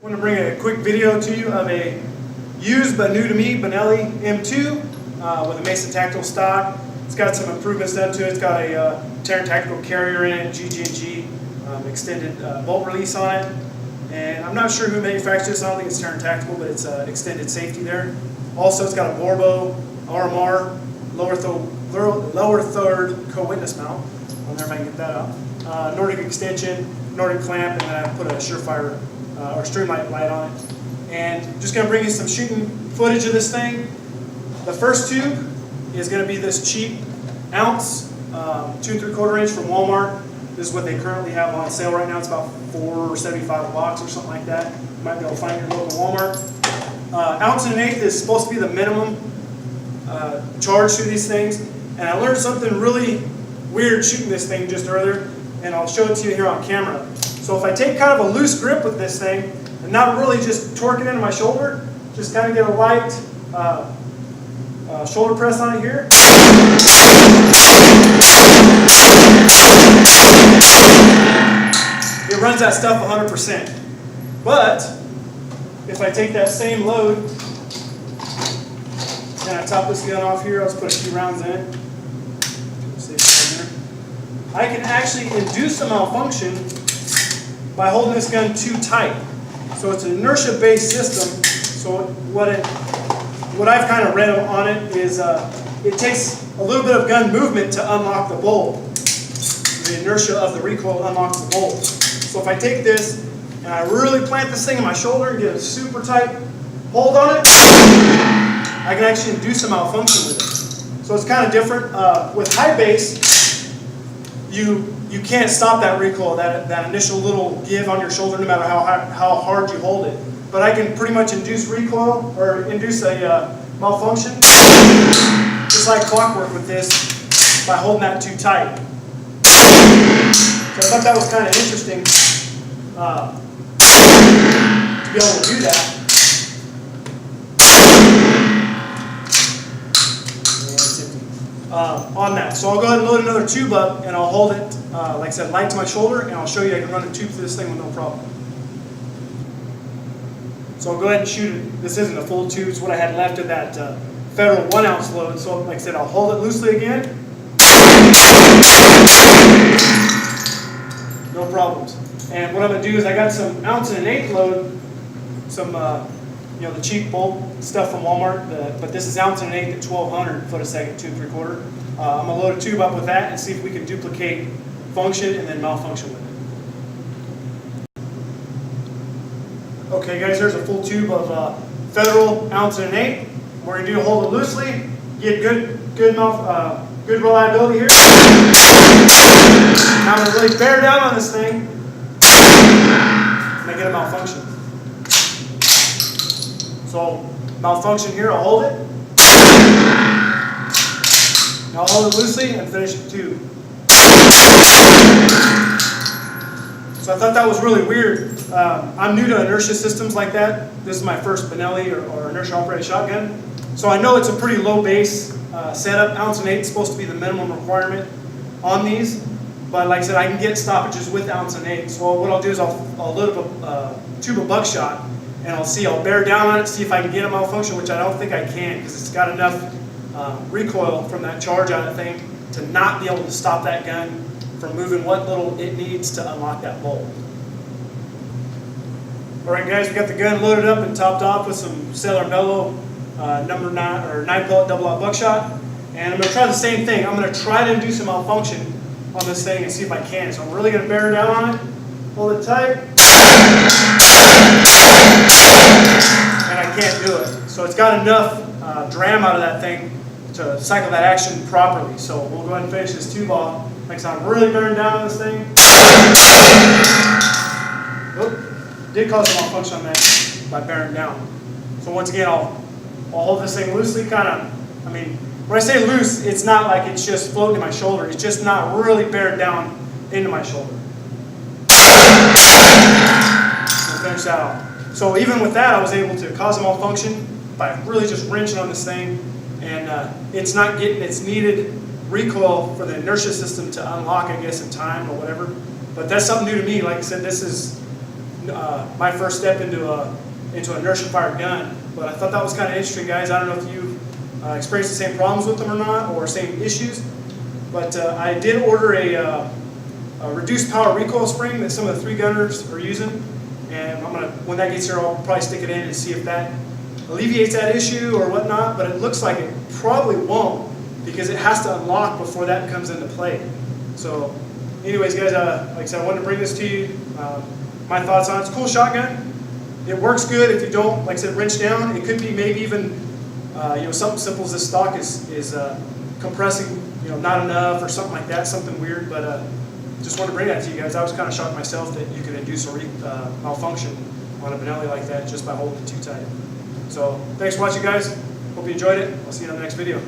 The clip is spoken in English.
I want to bring a quick video to you of a used but new to me Benelli M2 with a Mason tactile stock. It's got some improvements done to it. It's got a Terran tactical carrier in it, GG&G extended bolt release on it. And I'm not sure who manufactures this. I don't think it's Terran Tactical, but it's extended safety there. Also, it's got a Borbo RMR lower third co-witness mount. I wonder if I can get that out. Nordic extension, Nordic clamp, and then I put a Surefire or Streamlight light on it. And just going to bring you some shooting footage of this thing. The first tube is going to be this cheap ounce, 2 3/4 inch from Walmart. This is what they currently have on sale right now. It's about $4.75 a box or something like that. You might be able to find your local Walmart. 1 1/8 is supposed to be the minimum charge through these things. And I learned something really weird shooting this thing just earlier, and I'll show it to you here on camera. So if I take kind of a loose grip with this thing, and not really just torque it into my shoulder, just kind of get a light shoulder press on it here. It runs that stuff 100%. But if I take that same load and I top this gun off here, I'll just put a few rounds in it. I can actually induce a malfunction by holding this gun too tight. So it's an inertia-based system. So what I've kind of read on it is it takes a little bit of gun movement to unlock the bolt. The inertia of the recoil unlocks the bolt. So if I take this and I really plant this thing in my shoulder and get a super tight hold on it, I can actually induce a malfunction with it. So it's kind of different. With high base, you can't stop that recoil, that initial little give on your shoulder, no matter how hard you hold it. But I can pretty much induce recoil or induce a malfunction just like clockwork with this by holding that too tight. So I thought that was kind of interesting to be able to do that. On that. So I'll go ahead and load another tube up and I'll hold it, like I said, light to my shoulder, and I'll show you I can run a tube through this thing with no problem. So I'll go ahead and shoot it. This isn't a full tube, it's what I had left of that Federal 1 ounce load. So like I said, I'll hold it loosely again. No problems. And what I'm going to do is I got some 1 1/8 load, some the cheap bolt stuff from Walmart, but this is 1 1/8 at 1200 foot a second, 2 3/4. I'm going to load a tube up with that and see if we can duplicate function and then malfunction with it. Okay guys, there's a full tube of Federal 1 1/8. We're going to hold it loosely, get good reliability here. Now I'm going to really bear down on this thing and I get a malfunction. So, malfunction here, I'll hold it. Now I'll hold it loosely and finish the tube. So I thought that was really weird. I'm new to inertia systems like that. This is my first Benelli or inertia operated shotgun. So I know it's a pretty low base setup. 1 1/8 is supposed to be the minimum requirement on these. But like I said, I can get stoppages with 1 1/8. So what I'll do is I'll load up a tube of buckshot. And I'll bear down on it, see if I can get a malfunction, which I don't think I can, because it's got enough recoil from that charge on that thing to not be able to stop that gun from moving what little it needs to unlock that bolt. Alright guys, we got the gun loaded up and topped off with some Sailor Bellow number 9 or 9 pellet double out buckshot. And I'm going to try the same thing. I'm going to try to induce a malfunction on this thing and see if I can. So I'm really going to bear down on it, hold it tight. And I can't do it. So it's got enough dram out of that thing to cycle that action properly. So we'll go ahead and finish this tube off. Like I said, I'm really bearing down on this thing. Oop, did cause a malfunction on that by bearing down. So once again, I'll hold this thing loosely, kind of. I mean, when I say loose, it's not like it's just floating in my shoulder. It's just not really bearing down into my shoulder. Finish that off. So even with that, I was able to cause a malfunction by really just wrenching on this thing, and it's not getting its needed recoil for the inertia system to unlock, I guess, in time or whatever. But that's something new to me. Like I said, this is my first step into an inertia-fired gun. But I thought that was kind of interesting, guys. I don't know if you experienced the same problems with them or not, or same issues. But I did order a reduced power recoil spring that some of the 3-gunners are using. And when that gets here, I'll probably stick it in and see if that alleviates that issue or whatnot. But it looks like it probably won't, because it has to unlock before that comes into play. So anyways, guys, like I said, I wanted to bring this to you. My thoughts on it. It's a cool shotgun. It works good if you don't, like I said, wrench down. It could be maybe even something simple as this stock is compressing not enough or something like that, something weird. But just wanted to bring that to you guys. I was kind of shocked myself that you could induce a malfunction on a Benelli like that just by holding it too tight. So thanks for watching, guys. Hope you enjoyed it. I'll see you on the next video.